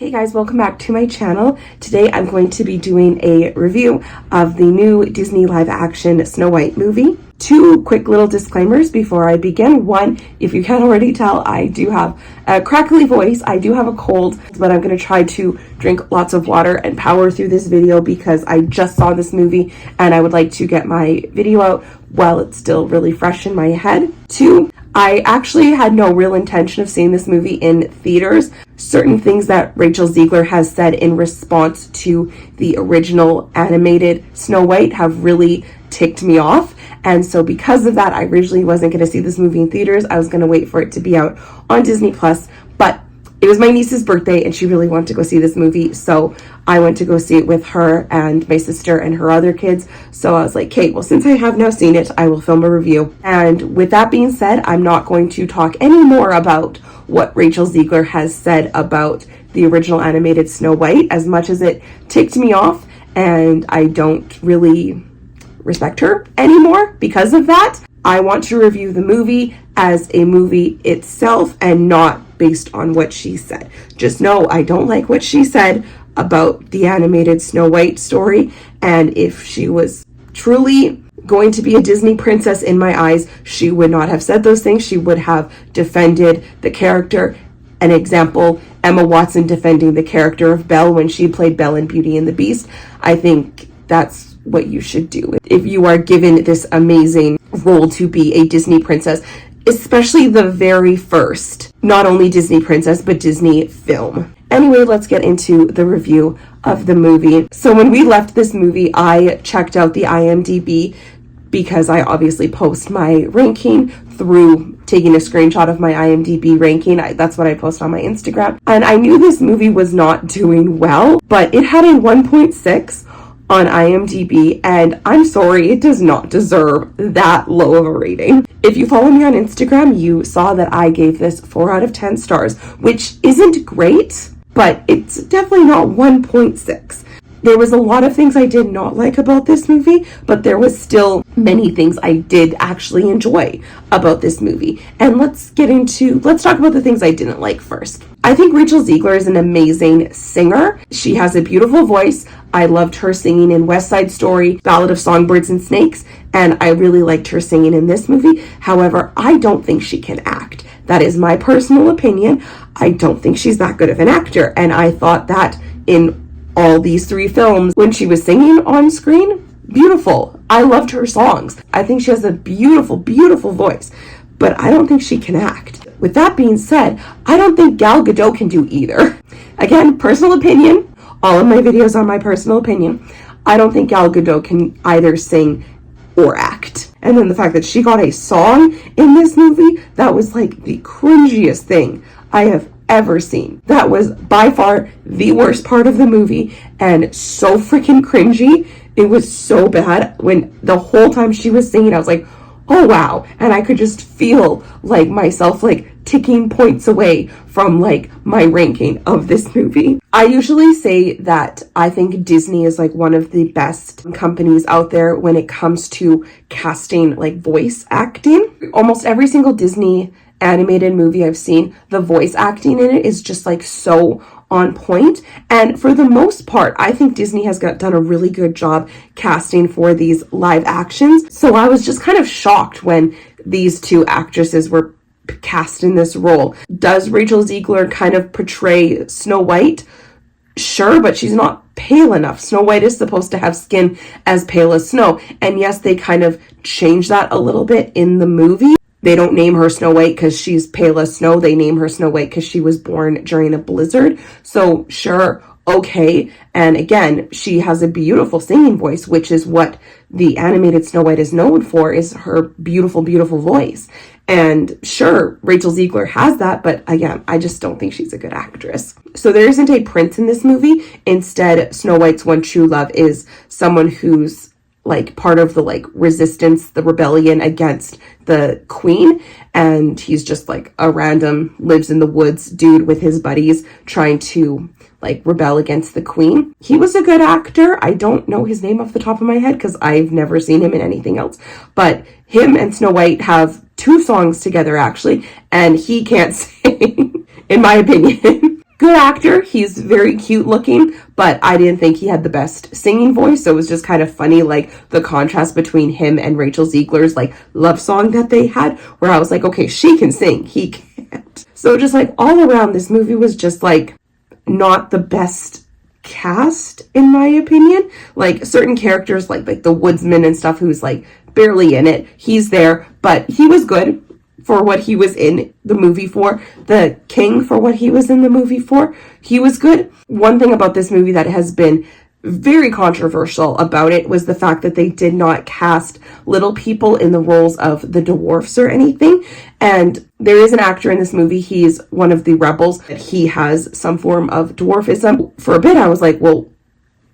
Hey guys, welcome back to my channel. Today I'm going to be doing a review of the new Disney live action Snow White movie. Two quick little disclaimers before I begin. One, if you can't already tell, I do have a crackly voice. I do have a cold, but I'm going to try to drink lots of water and power through this video because I just saw this movie and I would like to get my video out while it's still really fresh in my head. Two, I actually had no real intention of seeing this movie in theaters. Certain things that Rachel Zegler has said in response to the original animated Snow White have really ticked me off. And so because of that, I originally wasn't going to see this movie in theaters. I was going to wait for it to be out on Disney Plus, but it was my niece's birthday and she really wanted to go see this movie. So I went to go see it with her and my sister and her other kids. So I was like, Kate, well, since I have now seen it, I will film a review. And with that being said, I'm not going to talk any more about what Rachel Zegler has said about the original animated Snow White, as much as it ticked me off and I don't really respect her anymore because of that. I want to review the movie as a movie itself and not based on what she said. Just know I don't like what she said about the animated Snow White story, and if she was truly going to be a Disney princess in my eyes, she would not have said those things. She would have defended the character. An example, Emma Watson defending the character of Belle when she played Belle in Beauty and the Beast. I think that's what you should do if you are given this amazing role to be a Disney princess, especially the very first, not only Disney princess, but Disney film. Anyway, let's get into the review of the movie. So when we left this movie, I checked out the IMDb because I obviously post my ranking through taking a screenshot of my IMDb ranking. That's what I post on my Instagram. And I knew this movie was not doing well, but it had a 1.6 on IMDb, and I'm sorry, it does not deserve that low of a rating. If you follow me on Instagram, you saw that I gave this 4 out of 10 stars, which isn't great, but it's definitely not 1.6. There was a lot of things I did not like about this movie, but there was still many things I did actually enjoy about this movie. And let's talk about the things I didn't like first. I think Rachel Zegler is an amazing singer. She has a beautiful voice. I loved her singing in West Side Story, Ballad of Songbirds and Snakes, and I really liked her singing in this movie. However, I don't think she can act. That is my personal opinion. I don't think she's that good of an actor, and I thought that in all these 3 films, when she was singing on screen, beautiful. I loved her songs. I think she has a beautiful, beautiful voice, but I don't think she can act. With that being said, I don't think Gal Gadot can do either. Again, personal opinion. All of my videos are my personal opinion. I don't think Gal Gadot can either sing or act. And then the fact that she got a song in this movie, that was like the cringiest thing I have ever seen. That was by far the worst part of the movie and so freaking cringy. It was so bad. When the whole time she was singing, I was like, oh wow. And I could just feel like myself like ticking points away from like my ranking of this movie. I usually say that I think Disney is like one of the best companies out there when it comes to casting like voice acting. Almost every single Disney animated movie I've seen, the voice acting in it is just like so on point. And for the most part, I think Disney has done a really good job casting for these live actions. So I was just kind of shocked when these 2 actresses were cast in this role. Does Rachel Zegler kind of portray Snow White? Sure, but she's not pale enough. Snow White is supposed to have skin as pale as snow. And yes, they kind of changed that a little bit in the movie. They don't name her Snow White because she's pale as snow. They name her Snow White because she was born during a blizzard. So sure, okay. And again, she has a beautiful singing voice, which is what the animated Snow White is known for, is her beautiful, beautiful voice. And sure, Rachel Zegler has that, but again, I just don't think she's a good actress. So there isn't a prince in this movie. Instead, Snow White's one true love is someone who's like part of the like resistance, the rebellion against the queen, and he's just like a random lives in the woods dude with his buddies trying to like rebel against the queen. He was a good actor. I don't know his name off the top of my head because I've never seen him in anything else, but him and Snow White have 2 songs together actually, and he can't sing in my opinion. good actor. He's very cute looking, but I didn't think he had the best singing voice. So it was just kind of funny, like the contrast between him and Rachel Ziegler's like love song that they had, where I was like, okay, she can sing, he can't. So just like all around, this movie was just like not the best cast in my opinion. Like certain characters like the woodsman and stuff, who's like barely in it, he's there, but he was good for what he was in the movie for. The king, for what he was in the movie for, he was good. One thing about this movie that has been very controversial about it was the fact that they did not cast little people in the roles of the dwarfs or anything. And there is an actor in this movie, he's one of the rebels, that he has some form of dwarfism. For a bit I was like, well,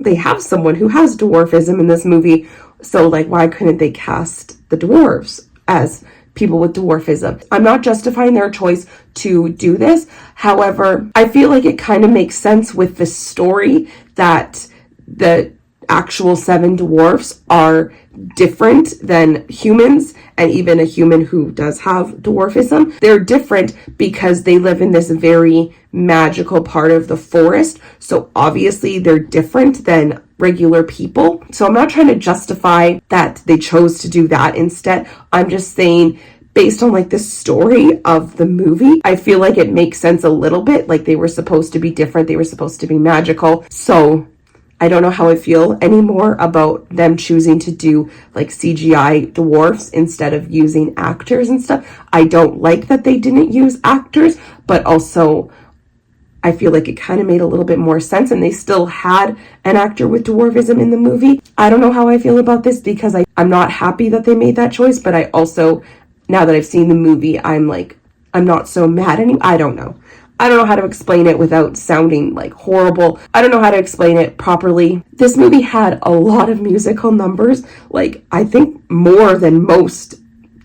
they have someone who has dwarfism in this movie, so like why couldn't they cast the dwarves as people with dwarfism? I'm not justifying their choice to do this. However, I feel like it kind of makes sense with the story that the actual 7 dwarfs are different than humans, and even a human who does have dwarfism. They're different because they live in this very magical part of the forest. So obviously they're different than regular people. So I'm not trying to justify that they chose to do that instead. I'm just saying, based on like the story of the movie, I feel like it makes sense a little bit. Like they were supposed to be different. They were supposed to be magical. So I don't know how I feel anymore about them choosing to do like CGI dwarfs instead of using actors and stuff. I don't like that they didn't use actors, but also I feel like it kind of made a little bit more sense, and they still had an actor with dwarfism in the movie. I don't know how I feel about this because I'm not happy that they made that choice, but I also, now that I've seen the movie, I'm not so mad anymore. I don't know how to explain it without sounding like horrible. I don't know how to explain it properly. This movie had a lot of musical numbers, like I think more than most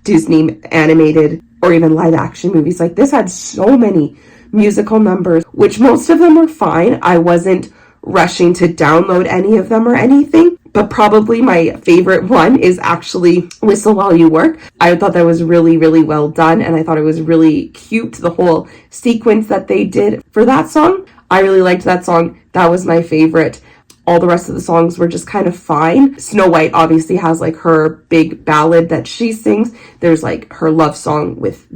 Disney animated or even live action movies. Like this had so many musical numbers, which most of them were fine. I wasn't rushing to download any of them or anything, but probably my favorite one is actually Whistle While You Work. I thought that was really, really well done, and I thought it was really cute, the whole sequence that they did for that song. I really liked that song. That was my favorite. All the rest of the songs were just kind of fine. Snow White obviously has like her big ballad that she sings. There's like her love song with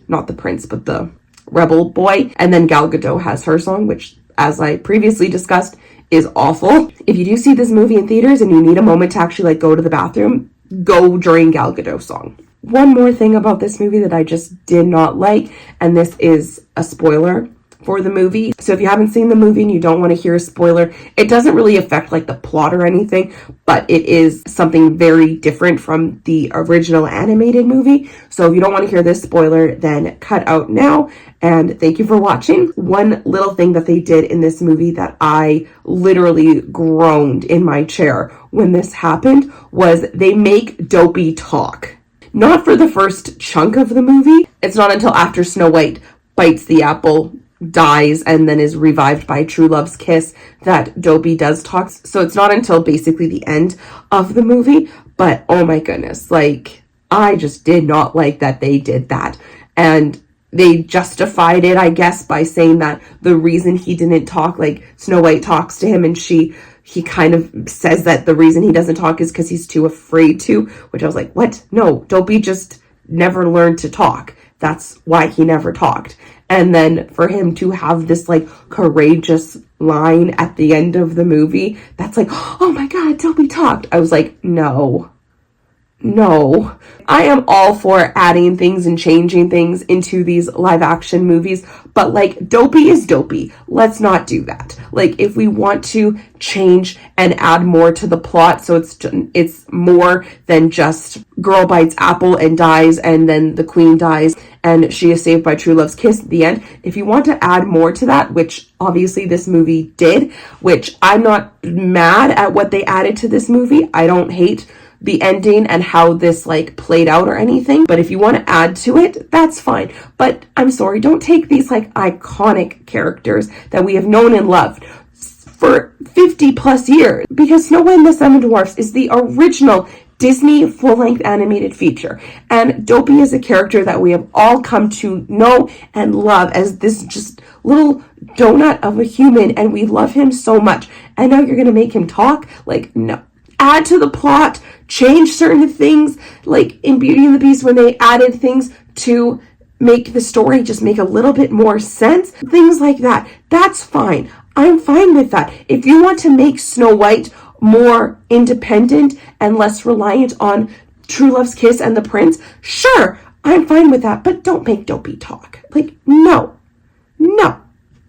not the prince, but the rebel boy. And then Gal Gadot has her song, which, as I previously discussed, is awful. If you do see this movie in theaters and you need a moment to actually like go to the bathroom, go during Gal Gadot's song. One more thing about this movie that I just did not like, and this is a spoiler for the movie. So if you haven't seen the movie and you don't want to hear a spoiler, it doesn't really affect like the plot or anything, but it is something very different from the original animated movie. So if you don't want to hear this spoiler, then cut out now, and thank you for watching. One little thing that they did in this movie that I literally groaned in my chair when this happened was they make Dopey talk. Not for the first chunk of the movie. It's not until after Snow White bites the apple, dies, and then is revived by True Love's kiss that Dopey does talk. So it's not until basically the end of the movie. But oh my goodness, like I just did not like that they did that. And they justified it, I guess, by saying that the reason he didn't talk, like Snow White talks to him and he kind of says that the reason he doesn't talk is because he's too afraid to, which I was like, what? No, Dopey just never learned to talk. That's why he never talked. And then for him to have this like courageous line at the end of the movie, that's like, oh my God, Dopey talked. I was like, no. I am all for adding things and changing things into these live action movies, but like Dopey is Dopey. Let's not do that. Like if we want to change and add more to the plot, so it's more than just girl bites apple and dies and then the queen dies and she is saved by True Love's kiss at the end. If you want to add more to that, which obviously this movie did, which I'm not mad at what they added to this movie. I don't hate the ending and how this like played out or anything, but if you want to add to it, that's fine. But I'm sorry, don't take these like iconic characters that we have known and loved for 50 plus years, because Snow White and the Seven Dwarfs is the original Disney full-length animated feature. And Dopey is a character that we have all come to know and love as this just little donut of a human, and we love him so much. And now you're gonna make him talk? Like, no. Add to the plot, change certain things, like in Beauty and the Beast when they added things to make the story just make a little bit more sense. Things like that. That's fine. I'm fine with that. If you want to make Snow White more independent and less reliant on True Love's Kiss and the prince, sure, I'm fine with that, but don't make Dopey talk. Like, no,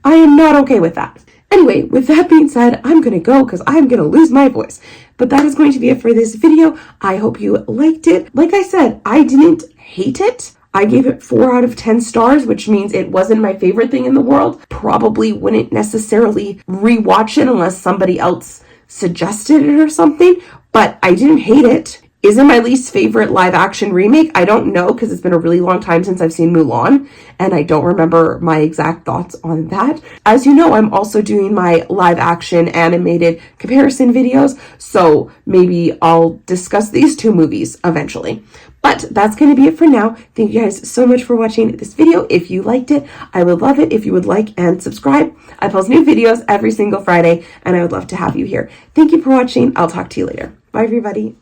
I am not okay with that. Anyway, with that being said, I'm gonna go because I'm gonna lose my voice. But that is going to be it for this video. I hope you liked it. Like I said, I didn't hate it. I gave it 4 out of 10 stars, which means it wasn't my favorite thing in the world. Probably wouldn't necessarily rewatch it unless somebody else suggested it or something, but I didn't hate it. Is it my least favorite live action remake? I don't know, because it's been a really long time since I've seen Mulan, and I don't remember my exact thoughts on that. As you know, I'm also doing my live action animated comparison videos, so maybe I'll discuss these 2 movies eventually. But that's going to be it for now. Thank you guys so much for watching this video. If you liked it, I would love it if you would like and subscribe. I post new videos every single Friday, and I would love to have you here. Thank you for watching. I'll talk to you later. Bye, everybody.